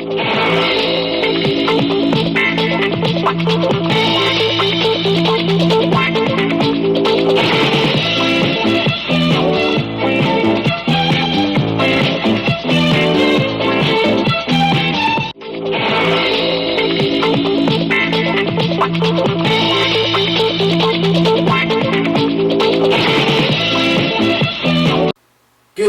Good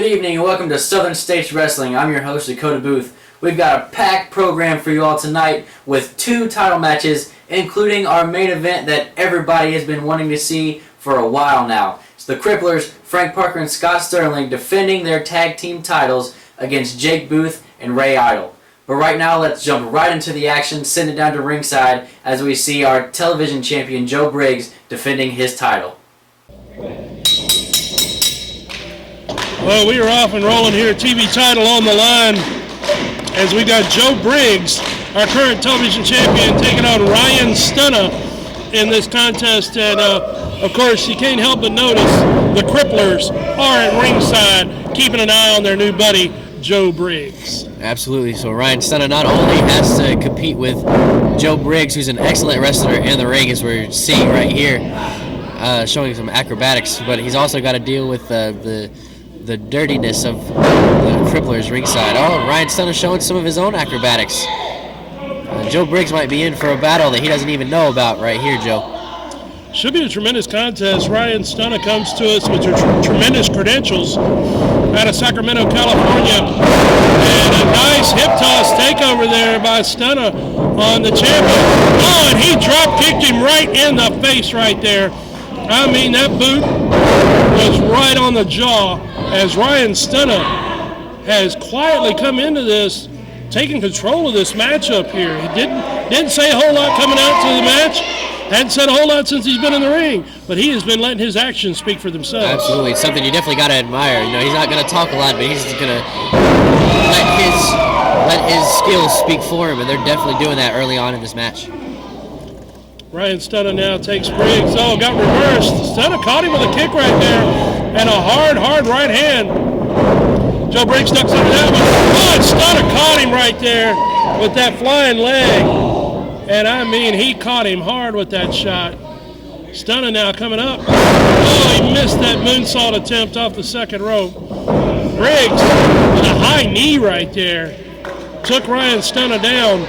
evening and welcome to Southern States Wrestling. I'm your host, Dakota Booth. We've got a packed program for you all tonight with 2 title matches, including our main event that everybody has been wanting to see for a while now. It's the Cripplers, Frank Parker and Scott Sterling, defending their tag team titles against Jake Booth and Ray Idol. But right now, let's jump right into the action, send it down to ringside as we see our television champion Joe Briggs defending his title. Well, we are off and rolling here. TV title on the line as we got Joe Briggs, our current television champion, taking on Ryan Stunna in this contest. And, of course, you can't help but notice the Cripplers are at ringside, keeping an eye on their new buddy, Joe Briggs. Absolutely. So Ryan Stunna not only has to compete with Joe Briggs, who's an excellent wrestler in the ring, as we're seeing right here, showing some acrobatics, but he's also got to deal with the dirtiness of the Cripplers ringside. Oh, Ryan Stunna showing some of his own acrobatics. Joe Briggs might be in for a battle that he doesn't even know about right here, Joe. Should be a tremendous contest. Ryan Stunna comes to us with tremendous credentials out of Sacramento, California. And a nice hip toss takeover there by Stunna on the champion. Oh, and he drop kicked him right in the face right there. I mean, that boot was right on the jaw as Ryan Stunna has quietly come into this, taking control of this matchup here. He didn't say a whole lot coming out to the match. Hadn't said a whole lot since he's been in the ring, but he has been letting his actions speak for themselves. Absolutely. It's something you definitely got to admire. You know, he's not going to talk a lot, but he's just going to let his skills speak for him, and they're definitely doing that early on in this match. Ryan Stunna now takes Briggs. Oh, got reversed. Stunna caught him with a kick right there and a hard right hand. Joe Briggs ducks under that one. Oh, and Stunna caught him right there with that flying leg. And I mean, he caught him hard with that shot. Stunna now coming up. Oh, he missed that moonsault attempt off the second rope. Briggs with a high knee right there took Ryan Stunna down.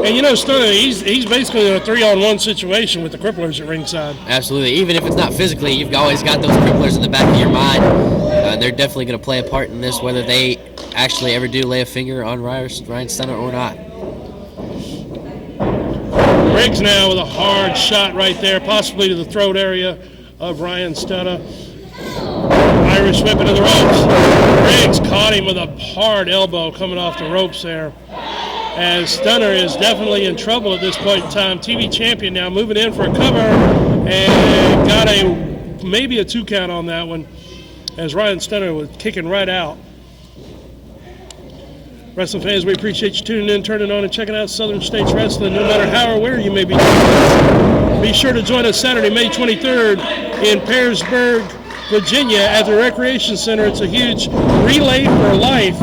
And you know, Stunna, he's basically in a 3-on-1 situation with the Cripplers at ringside. Absolutely. Even if it's not physically, you've always got those Cripplers in the back of your mind. They're definitely going to play a part in this, whether they actually ever do lay a finger on Ryan Stunna or not. Briggs now with a hard shot right there, possibly to the throat area of Ryan Stunna. Irish whip into the ropes. Briggs caught him with a hard elbow coming off the ropes there. As Stunna is definitely in trouble at this point in time. TV champion now moving in for a cover and got maybe a 2 count on that one as Ryan Stunna was kicking right out. Wrestling fans, we appreciate you tuning in, turning on, and checking out Southern States Wrestling, no matter how or where you may be joining us. Be sure to join us Saturday, May 23rd in Pearisburg, Virginia at the Recreation Center. It's a huge Relay for Life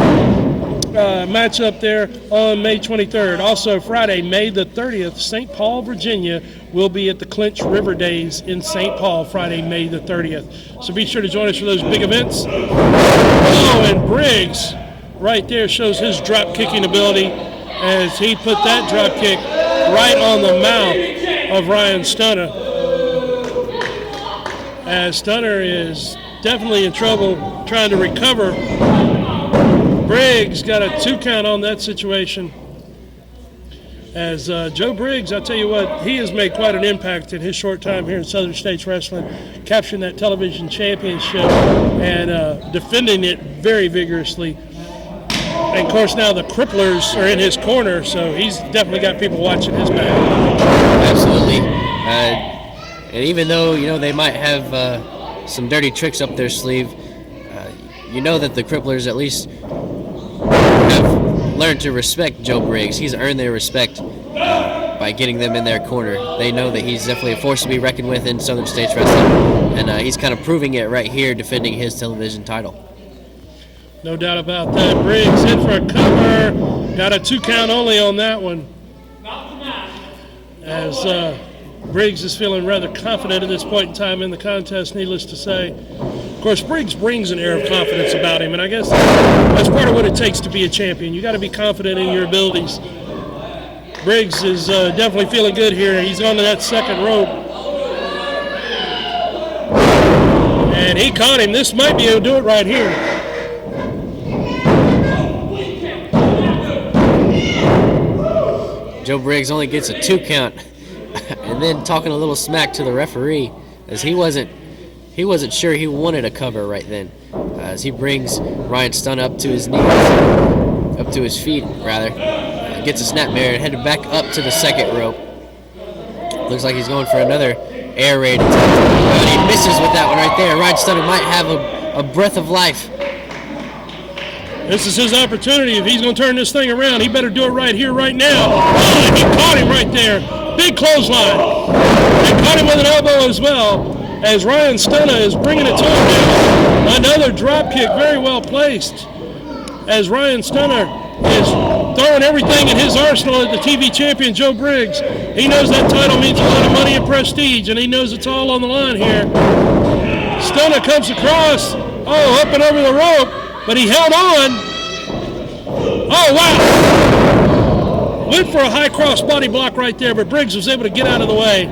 match up there on May 23rd. Also Friday, May the 30th, St. Paul, Virginia will be at the Clinch River Days in St. Paul, Friday, May the 30th. So be sure to join us for those big events. Oh, and Briggs right there shows his drop kicking ability as he put that drop kick right on the mouth of Ryan Stunna. As Stunna is definitely in trouble trying to recover. Briggs got a 2 count on that situation. As Joe Briggs, I tell you what, he has made quite an impact in his short time here in Southern States Wrestling, capturing that television championship and defending it very vigorously. And, of course, now the Cripplers are in his corner, so he's definitely got people watching his back. Absolutely. And even though, you know, they might have some dirty tricks up their sleeve, you know that the Cripplers at least have learned to respect Joe Briggs. He's earned their respect by getting them in their corner. They know that he's definitely a force to be reckoned with in Southern States Wrestling, and he's kind of proving it right here, defending his television title. No doubt about that. Briggs in for a cover. Got a 2 count only on that one. As Briggs is feeling rather confident at this point in time in the contest, needless to say. Of course, Briggs brings an air of confidence about him, and I guess that's part of what it takes to be a champion. You got to be confident in your abilities. Briggs is definitely feeling good here. He's on to that second rope. And he caught him. This might be able to do it right here. Joe Briggs only gets a 2 count, and then talking a little smack to the referee, as he wasn't sure he wanted a cover right then, as he brings Ryan Stunna up to his knees, up to his feet rather, gets a snapmare and headed back up to the second rope. Looks like he's going for another air raid attempt, but he misses with that one right there. Ryan Stunna might have a breath of life. This is his opportunity. If he's going to turn this thing around, he better do it right here, right now. Oh, he caught him right there. Big clothesline. And caught him with an elbow as well, as Ryan Stunna is bringing it to him now. Another drop kick, very well placed, as Ryan Stunna is throwing everything in his arsenal at the TV champion, Joe Briggs. He knows that title means a lot of money and prestige, and he knows it's all on the line here. Stunna comes across, up and over the rope, but he held on. Oh, wow. Went for a high cross body block right there, but Briggs was able to get out of the way.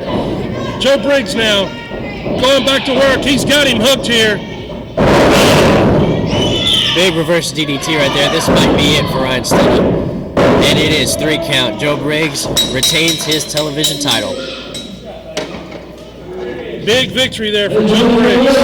Joe Briggs now going back to work. He's got him hooked here. Big reverse DDT right there. This might be it for Ryan Stunna. And it is 3 count. Joe Briggs retains his television title. Big victory there for Joe Briggs.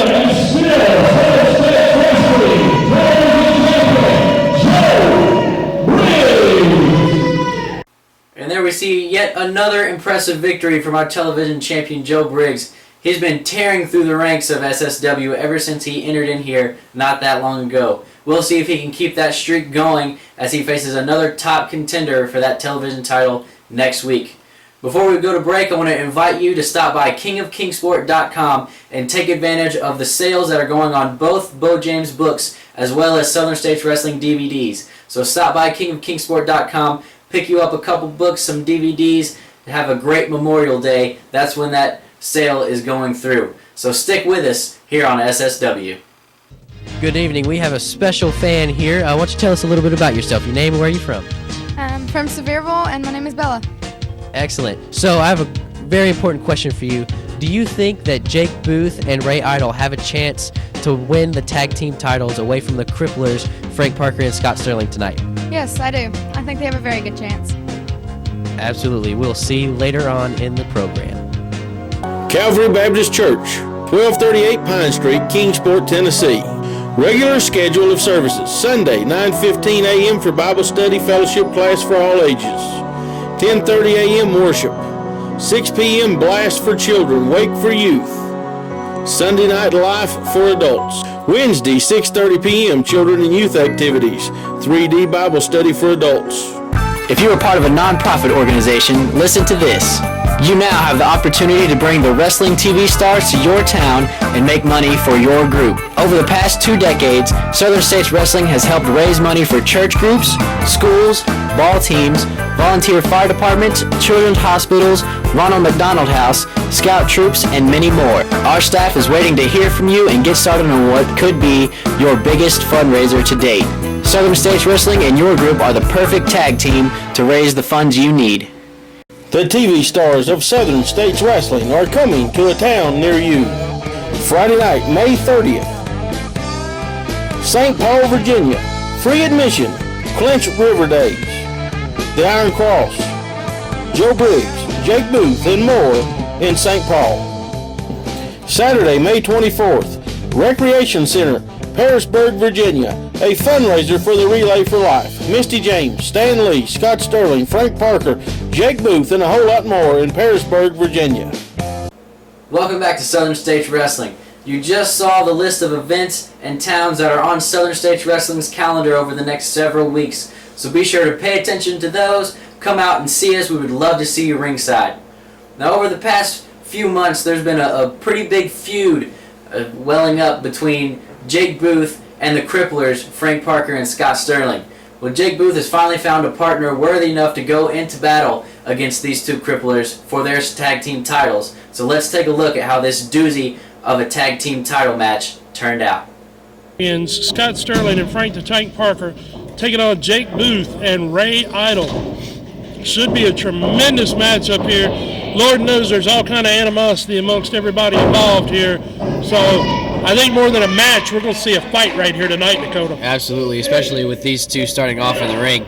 And there we see yet another impressive victory from our television champion, Joe Briggs. He's been tearing through the ranks of SSW ever since he entered in here not that long ago. We'll see if he can keep that streak going as he faces another top contender for that television title next week. Before we go to break, I want to invite you to stop by kingofkingsport.com and take advantage of the sales that are going on both Bo James books as well as Southern States Wrestling DVDs. So stop by kingofkingsport.com, pick you up a couple books, some DVDs, and have a great Memorial Day. That's when that sale is going through. So stick with us here on SSW. Good evening. We have a special fan here. Why don't you tell us a little bit about yourself, your name and where are you from? I'm from Sevierville, and my name is Bella. Excellent. So I have a very important question for you. Do you think that Jake Booth and Ray Idol have a chance to win the tag team titles away from the Cripplers, Frank Parker and Scott Sterling tonight? Yes, I do. I think they have a very good chance. Absolutely. We'll see you later on in the program. Calvary Baptist Church, 1238 Pine Street, Kingsport, Tennessee. Regular schedule of services: Sunday, 9:15 a.m. for Bible study fellowship class for all ages. 10:30 a.m. worship. 6 p.m. blast for children, wake for youth. Sunday night life for adults. Wednesday, 6:30 p.m. children and youth activities. 3D Bible study for adults. If you are part of a non-profit organization, listen to this. You now have the opportunity to bring the wrestling TV stars to your town and make money for your group. Over the past 2 decades, Southern States Wrestling has helped raise money for church groups, schools, ball teams, volunteer fire departments, children's hospitals, Ronald McDonald House, scout troops, and many more. Our staff is waiting to hear from you and get started on what could be your biggest fundraiser to date. Southern States Wrestling and your group are the perfect tag team to raise the funds you need. The TV stars of Southern States Wrestling are coming to a town near you. Friday night, May 30th. St. Paul, Virginia. Free admission. Clinch River Days. The Iron Cross. Joe Briggs, Jake Booth, and more in St. Paul. Saturday, May 24th. Recreation Center, Harrisburg, Virginia. A fundraiser for the Relay for Life. Misty James, Stan Lee, Scott Sterling, Frank Parker, Jake Booth, and a whole lot more in Harrisburg, Virginia. Welcome back to Southern States Wrestling. You just saw the list of events and towns that are on Southern States Wrestling's calendar over the next several weeks. So be sure to pay attention to those. Come out and see us. We would love to see you ringside. Now, over the past few months, there's been a pretty big feud welling up between Jake Booth and the Cripplers, Frank Parker and Scott Sterling. Well, Jake Booth has finally found a partner worthy enough to go into battle against these two Cripplers for their tag team titles. So let's take a look at how this doozy of a tag team title match turned out. And Scott Sterling and Frank the Tank Parker taking on Jake Booth and Ray Idle. Should be a tremendous matchup here. Lord knows there's all kind of animosity amongst everybody involved here. So I think more than a match, we're going to see a fight right here tonight, Dakota. Absolutely, especially with these two starting off in the ring.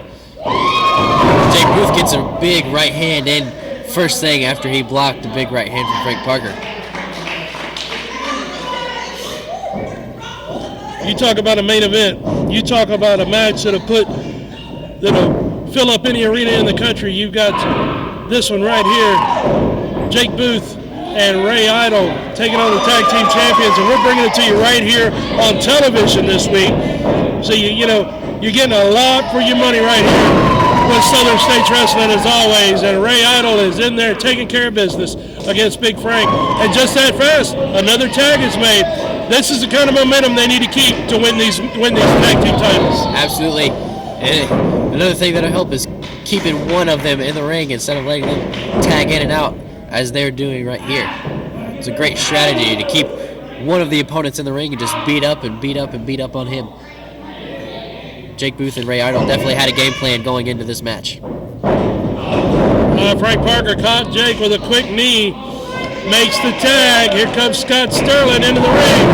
Jake Booth gets a big right hand in first thing after he blocked the big right hand from Frank Parker. You talk about a main event. You talk about a match that'll fill up any arena in the country. You've got this one right here. Jake Booth and Ray Idle taking on the tag team champions, and we're bringing it to you right here on television this week. So you're getting a lot for your money right here with Southern States Wrestling as always. And Ray Idle is in there taking care of business against Big Frank. And just that fast, another tag is made. This is the kind of momentum they need to keep to win these tag team titles. Absolutely. And another thing that'll help is keeping one of them in the ring instead of letting them tag in and out as they're doing right here. It's a great strategy to keep one of the opponents in the ring and just beat up and beat up and beat up on him. Jake Booth and Ray Idle definitely had a game plan going into this match. Frank Parker caught Jake with a quick knee. Makes the tag. Here comes Scott Sterling into the ring.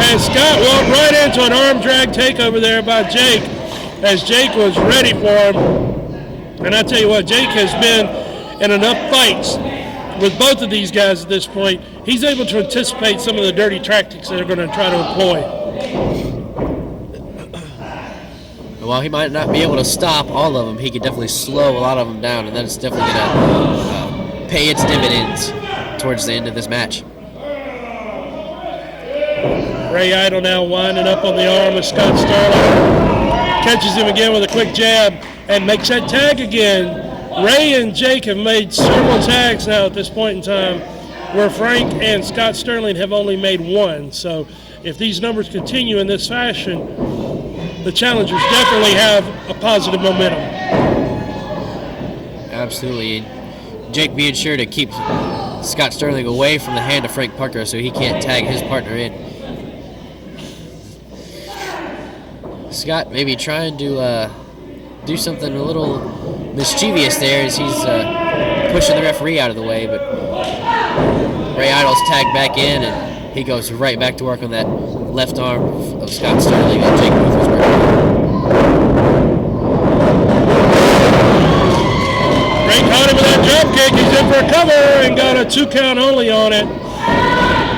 And Scott walked right into an arm drag takeover there by Jake as Jake was ready for him. And I tell you what, Jake has been in enough fights with both of these guys at this point. He's able to anticipate some of the dirty tactics that they're going to try to employ. While he might not be able to stop all of them, he could definitely slow a lot of them down, and that's definitely going to pay its dividends towards the end of this match. Ray Idle now winding up on the arm of Scott Sterling. Catches him again with a quick jab and makes that tag again. Ray and Jake have made several tags now at this point in time, where Frank and Scott Sterling have only made one. So if these numbers continue in this fashion, the challengers definitely have a positive momentum. Absolutely. Jake being sure to keep Scott Sterling away from the hand of Frank Parker so he can't tag his partner in. Scott maybe trying to do something a little mischievous there as he's pushing the referee out of the way, but Ray Idle's tagged back in and he goes right back to work on that left arm of Scott Sterling that Jake Booth was working on. Ray caught him with that drop kick. He's in for a cover and got a 2 count only on it.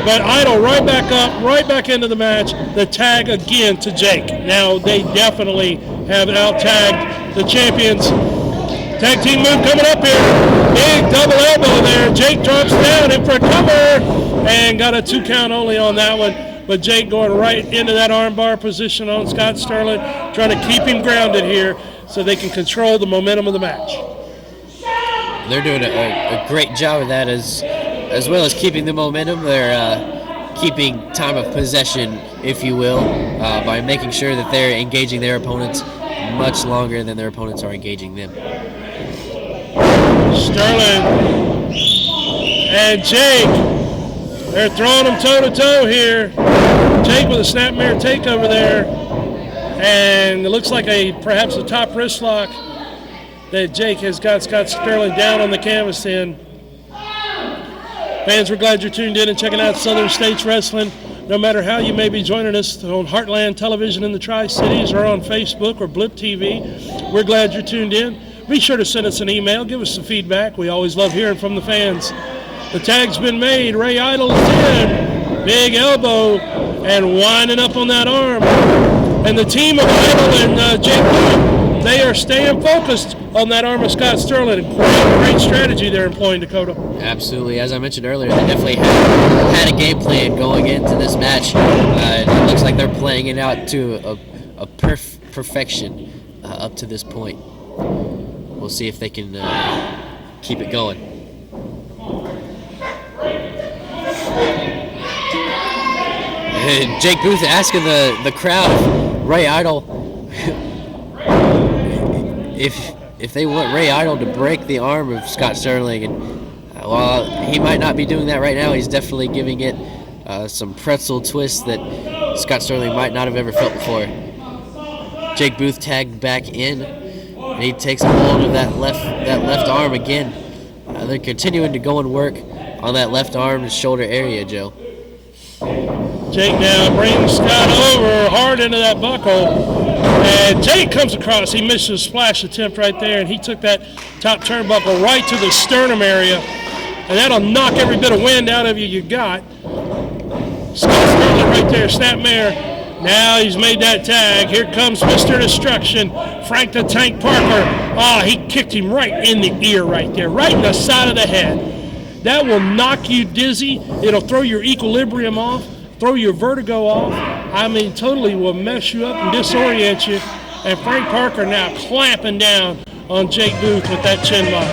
But Idle right back up, right back into the match. The tag again to Jake. Now they definitely have out-tagged the champions. Tag team move coming up here. Big double elbow there. Jake drops down in for a cover and got a 2 count only on that one. But Jake going right into that armbar position on Scott Sterling, trying to keep him grounded here so they can control the momentum of the match. They're doing a great job of that as well as keeping the momentum. They're keeping time of possession, if you will, by making sure that they're engaging their opponents much longer than their opponents are engaging them. Sterling and Jake, they're throwing them toe-to-toe here. Jake with a snapmare takeover there, and it looks like perhaps a top wrist lock that Jake has got Scott Sterling down on the canvas in. Fans, we're glad you're tuned in and checking out Southern States Wrestling. No matter how you may be joining us on Heartland Television in the Tri-Cities or on Facebook or Blip TV, we're glad you're tuned in. Be sure to send us an email. Give us some feedback. We always love hearing from the fans. The tag's been made. Ray Idle is in. Big elbow and winding up on that arm. And the team of Idle and Jake Booth, they are staying focused on that arm of Scott Sterling. Great strategy they're employing, Dakota. Absolutely. As I mentioned earlier, they definitely had a game plan going into this match. It looks like they're playing it out to a perfection up to this point. We'll see if they can keep it going. Jake Booth asking the crowd, Ray Idol, if they want Ray Idol to break the arm of Scott Sterling, and while he might not be doing that right now, he's definitely giving it some pretzel twists that Scott Sterling might not have ever felt before. Jake Booth tagged back in, and he takes a hold of that left arm again. They're continuing to go and work on that left arm and shoulder area, Joe. Jake now brings Scott over hard into that buckle, and Jake comes across. He missed his splash attempt right there, and he took that top turnbuckle right to the sternum area, and that'll knock every bit of wind out of you got. Scott Sterling right there, snapmare. Now he's made that tag. Here comes Mr. Destruction, Frank the Tank Parker. He kicked him right in the ear right there, right in the side of the head. That will knock you dizzy. It'll throw your equilibrium off, throw your vertigo off. I mean, totally will mess you up and disorient you. And Frank Parker now clamping down on Jake Booth with that chin lock.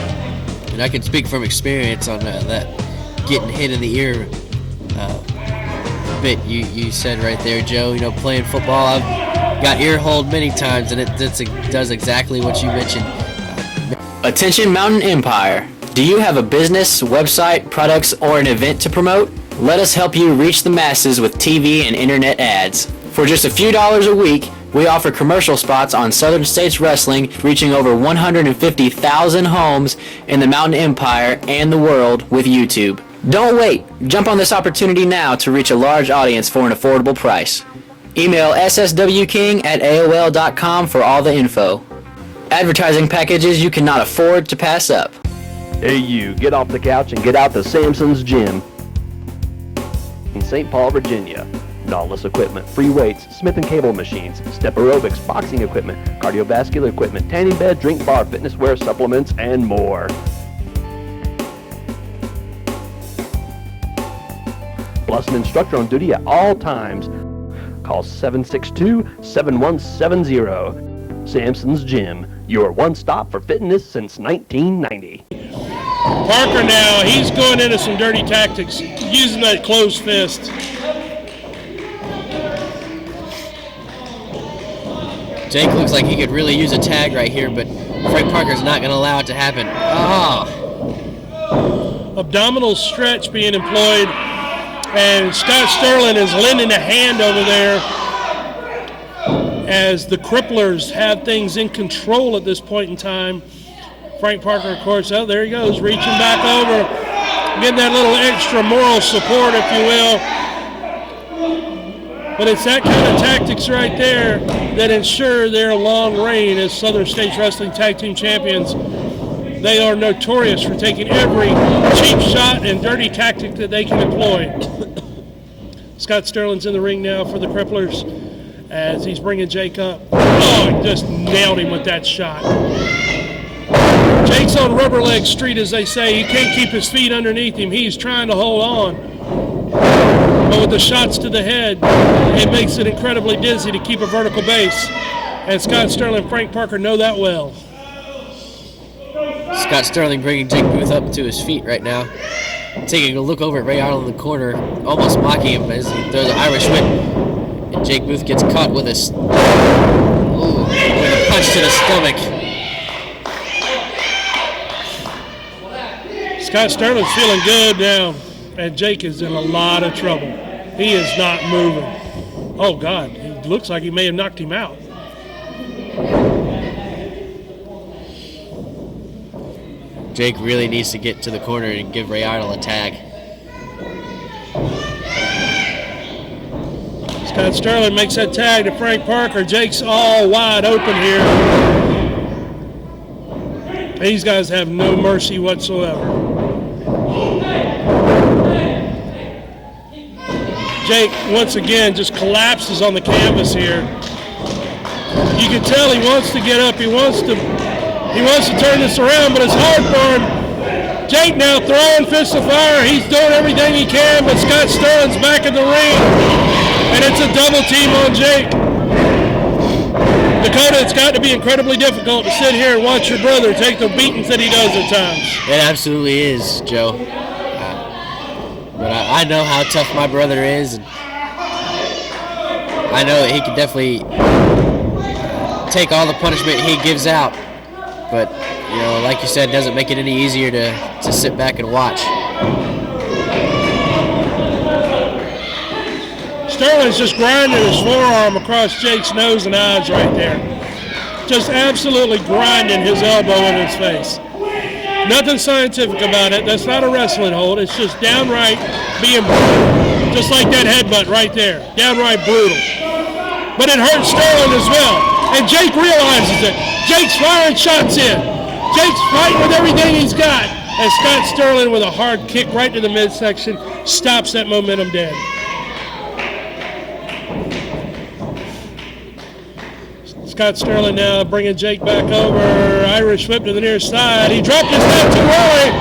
And I can speak from experience on that getting hit in the ear bit you said right there, Joe. You know, playing football, I've got ear hold many times, and it does exactly what you mentioned. Attention Mountain Empire. Do you have a business, website, products, or an event to promote? Let us help you reach the masses with TV and internet ads. For just a few dollars a week, we offer commercial spots on Southern States Wrestling, reaching over 150,000 homes in the Mountain Empire and the world with YouTube. Don't wait. Jump on this opportunity now to reach a large audience for an affordable price. Email sswking@aol.com for all the info. Advertising packages you cannot afford to pass up. Hey you, get off the couch and get out to Samson's Gym in St. Paul, Virginia. Nautilus equipment, free weights, Smith & Cable machines, step aerobics, boxing equipment, cardiovascular equipment, tanning bed, drink bar, fitness wear, supplements, and more. Plus an instructor on duty at all times. Call 762-7170. Samson's Gym, your one stop for fitness since 1990. Parker now, he's going into some dirty tactics, using that closed fist. Jake looks like he could really use a tag right here, but Frank Parker's not going to allow it to happen. Abdominal stretch being employed, and Scott Sterling is lending a hand over there as the Cripplers have things in control at this point in time. Frank Parker, of course, there he goes, reaching back over, getting that little extra moral support, if you will. But it's that kind of tactics right there that ensure their long reign as Southern States Wrestling Tag Team Champions. They are notorious for taking every cheap shot and dirty tactic that they can employ. Scott Sterling's in the ring now for the Cripplers as he's bringing Jake up. He just nailed him with that shot. Jake's on rubber leg street, as they say. He can't keep his feet underneath him. He's trying to hold on. But with the shots to the head, it makes it incredibly dizzy to keep a vertical base. And Scott Sterling and Frank Parker know that well. Scott Sterling bringing Jake Booth up to his feet right now. Taking a look over at Ray Idol in the corner, almost mocking him as he throws an Irish whip. And Jake Booth gets caught with a punch to the stomach. Scott Sterling's feeling good now, and Jake is in a lot of trouble. He is not moving. Oh, God, it looks like he may have knocked him out. Jake really needs to get to the corner and give Ray Idol a tag. Scott Sterling makes that tag to Frank Parker. Jake's all wide open here. These guys have no mercy whatsoever. Jake, once again, just collapses on the canvas here. You can tell he wants to get up. He wants to turn this around, but it's hard for him. Jake now throwing fists of fire. He's doing everything he can, but Scott Sterling's back in the ring, and it's a double team on Jake. Dakota, it's got to be incredibly difficult to sit here and watch your brother take the beatings that he does at times. It absolutely is, Joe. But I know how tough my brother is, and I know that he could definitely take all the punishment he gives out, but you know, like you said, it doesn't make it any easier to sit back and watch. Sterling's just grinding his forearm across Jake's nose and eyes right there. Just absolutely grinding his elbow in his face. Nothing scientific about it. That's not a wrestling hold. It's just downright being brutal. Just like that headbutt right there. Downright brutal. But it hurts Sterling as well. And Jake realizes it. Jake's firing shots in. Jake's fighting with everything he's got. And Scott Sterling with a hard kick right to the midsection stops that momentum dead. Scott Sterling now bringing Jake back over. Irish whip to the near side. He dropped his head too early.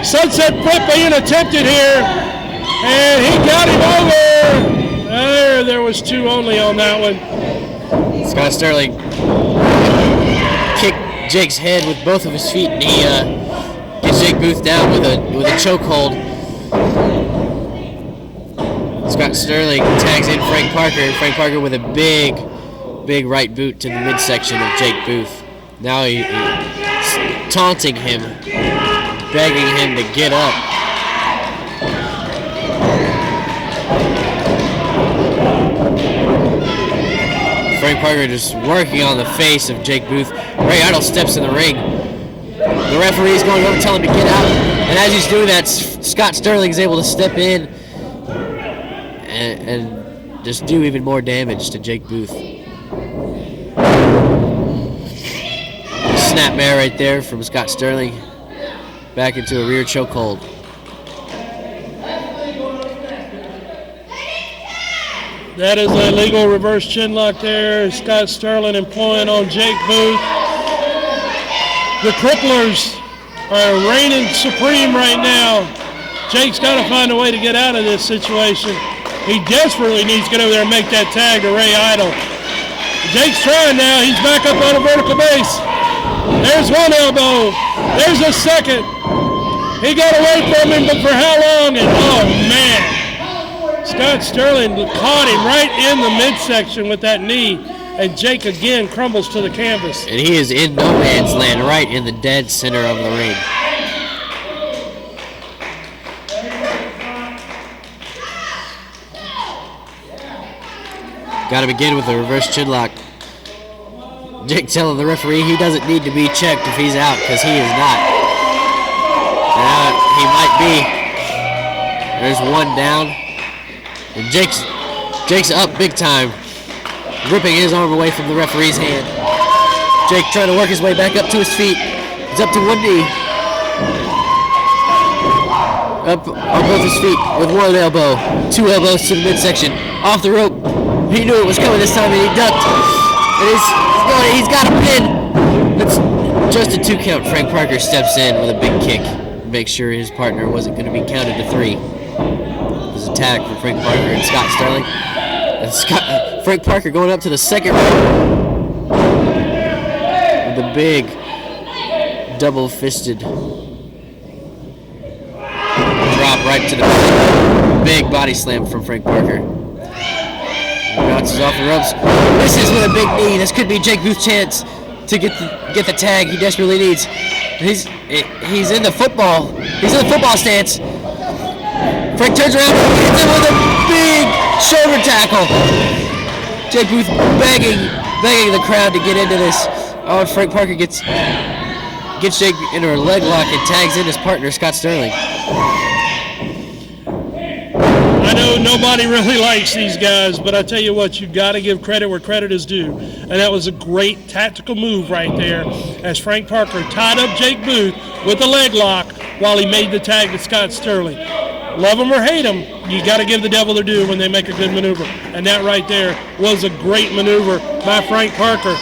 Sunset flip being attempted here. And he got him over. There was two only on that one. Scott Sterling kicked Jake's head with both of his feet, and he gets Jake Booth down with a chokehold. Scott Sterling tags in Frank Parker. Frank Parker with a big right boot to the midsection of Jake Booth. Now he's taunting him, begging him to get up. Frank Parker just working on the face of Jake Booth. Ray Idle steps in the ring. The referee's going over to tell him to get out. And as he's doing that, Scott Sterling is able to step in and just do even more damage to Jake Booth. Snapmare right there from Scott Sterling. Back into a rear chokehold. That is a legal reverse chin lock there. Scott Sterling employing on Jake Booth. The Cripplers are reigning supreme right now. Jake's got to find a way to get out of this situation. He desperately needs to get over there and make that tag to Ray Idle. Jake's trying now. He's back up on a vertical base. There's one elbow. There's a second. He got away from him, but for how long? And oh, man. Scott Sterling caught him right in the midsection with that knee, and Jake again crumbles to the canvas. And he is in no man's land, right in the dead center of the ring. Got to begin with the reverse chinlock. Jake telling the referee he doesn't need to be checked if he's out, because he is not. Now he might be. There's one down. And Jake's up big time, ripping his arm away from the referee's hand. Jake trying to work his way back up to his feet. He's up to one knee. Up on both his feet with one elbow. Two elbows to the midsection. Off the rope. He knew it was coming this time and he ducked. And he's got a pin. It's just a 2 count. Frank Parker steps in with a big kick. Make sure his partner wasn't going to be counted to 3. Attack for Frank Parker and Scott Sterling. And Frank Parker going up to the second rope with a big double-fisted drop right to the big body slam from Frank Parker. Bounces off the ropes. Misses with a big knee. This could be Jake Booth's chance to get the tag he desperately needs. He's in the football. He's in the football stance. Frank turns around and hits him with a big shoulder tackle. Jake Booth begging the crowd to get into this. Oh, and Frank Parker gets Jake into a leg lock and tags in his partner, Scott Sterling. I know nobody really likes these guys, but I tell you what, you've got to give credit where credit is due. And that was a great tactical move right there as Frank Parker tied up Jake Booth with a leg lock while he made the tag to Scott Sterling. Love them or hate them, you got to give the devil their due when they make a good maneuver. And that right there was a great maneuver by Frank Parker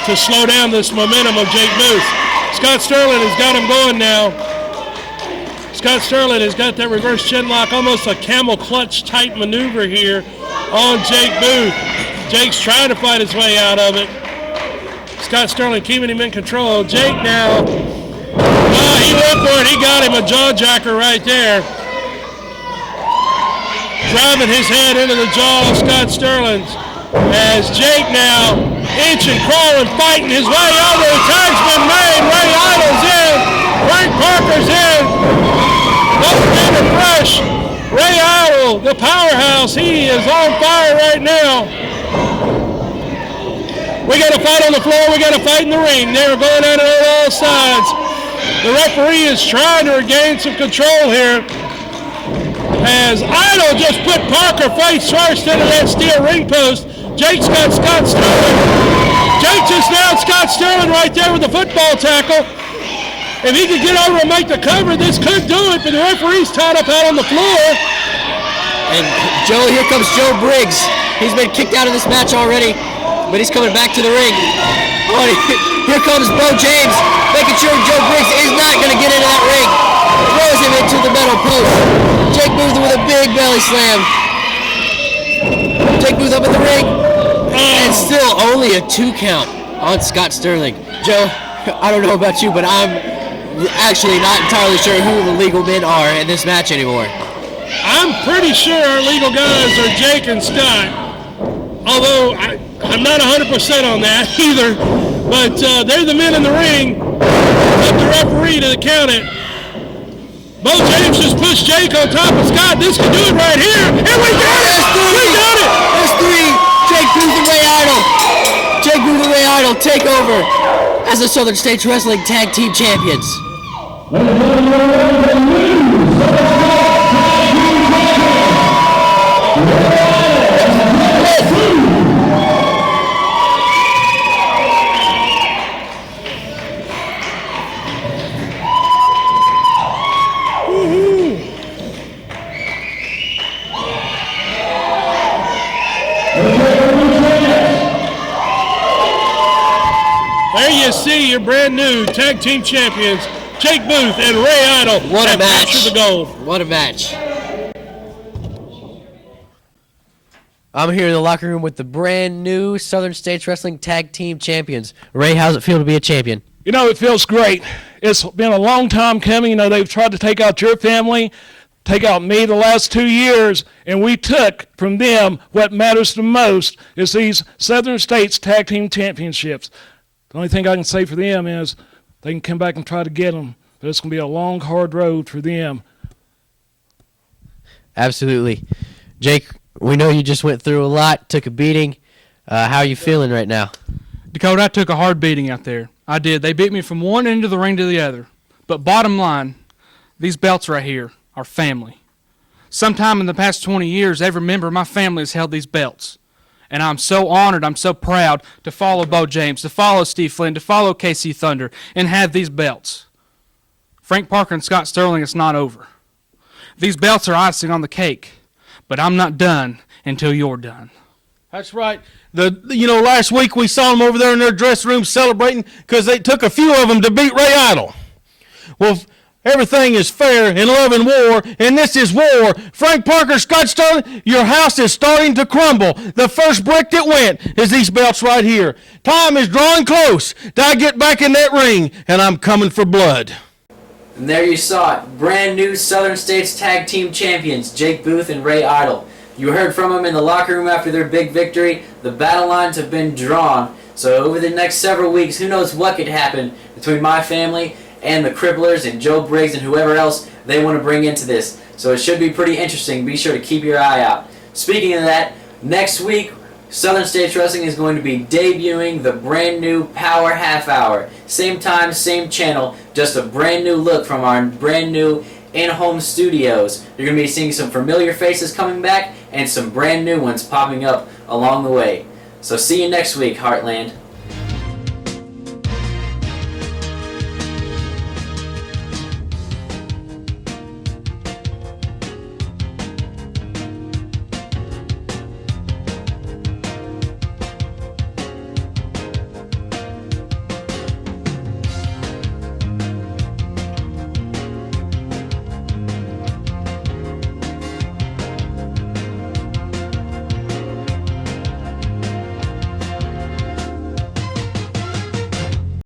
to slow down this momentum of Jake Booth. Scott Sterling has got him going now. Scott Sterling has got that reverse chin lock, almost a camel clutch type maneuver here on Jake Booth. Jake's trying to fight his way out of it. Scott Sterling keeping him in control. Jake now, he went for it. He got him a jaw jacker right there. driving his head into the jaw of Scott Sterling. As Jake now inching, crawling, fighting his way over. The tag's been made. Ray Idle's in. Frank Parker's in. Looking under fresh. Ray Idle, the powerhouse, he is on fire right now. We got a fight on the floor. We got a fight in the ring. They're going at it on all sides. The referee is trying to regain some control here. As Idle just put Parker face first into that steel ring post. Jake's got Scott Sterling. Jake just nailed Scott Sterling right there with the football tackle. If he could get over and make the cover, this could do it, but the referee's tied up out on the floor. And Joe, here comes Joe Briggs. He's been kicked out of this match already, but he's coming back to the ring. Oh, here comes Bo James, making sure Joe Briggs is not going to get into that ring. Throws him into the metal post. Jake Booth with a big belly slam. Jake Booth up in the ring. And still only a 2 count on Scott Sterling. Joe, I don't know about you, but I'm actually not entirely sure who the legal men are in this match anymore. I'm pretty sure our legal guys are Jake and Scott. Although I'm not 100% on that either. But they're the men in the ring. Up the referee to count it. Bo James just pushed Jake on top of Scott. This could do it right here. And we got it! We got it! There's 3. Jake Booth and Ray Idle. Jake Booth and Ray Idle take over as the Southern States Wrestling Tag Team Champions. There you see your brand new tag team champions, Jake Booth and Ray Idle. What a match. Captured the gold. What a match. I'm here in the locker room with the brand new Southern States Wrestling Tag Team Champions. Ray, how's it feel to be a champion? You know, it feels great. It's been a long time coming. You know, they've tried to take out your family, take out me the last 2 years, and we took from them what matters the most is these Southern States Tag Team Championships. The only thing I can say for them is they can come back and try to get them, but it's going to be a long, hard road for them. Absolutely. Jake, we know you just went through a lot, took a beating. How are you feeling right now? Dakota, I took a hard beating out there. I did. They beat me from one end of the ring to the other. But bottom line, these belts right here are family. Sometime in the past 20 years, every member of my family has held these belts. And I'm so honored, I'm so proud to follow Bo James, to follow Steve Flynn, to follow KC Thunder, and have these belts. Frank Parker and Scott Sterling, it's not over. These belts are icing on the cake, but I'm not done until you're done. That's right. Last week we saw them over there in their dressing room celebrating because they took a few of them to beat Ray Idle. Well, everything is fair in love and war, and this is war. Frank Parker, Scott Sterling, your house is starting to crumble. The first brick that went is these belts right here. Time is drawing close. I get back in that ring, and I'm coming for blood. And there you saw it. Brand new Southern States Tag Team Champions, Jake Booth and Ray Idle. You heard from them in the locker room after their big victory. The battle lines have been drawn. So over the next several weeks, who knows what could happen between my family and the Cripplers and Joe Briggs and whoever else they want to bring into this. So it should be pretty interesting. Be sure to keep your eye out. Speaking of that, next week, Southern States Wrestling is going to be debuting the brand new Power Half Hour. Same time, same channel, just a brand new look from our brand new in-home studios. You're going to be seeing some familiar faces coming back and some brand new ones popping up along the way. So see you next week, Heartland.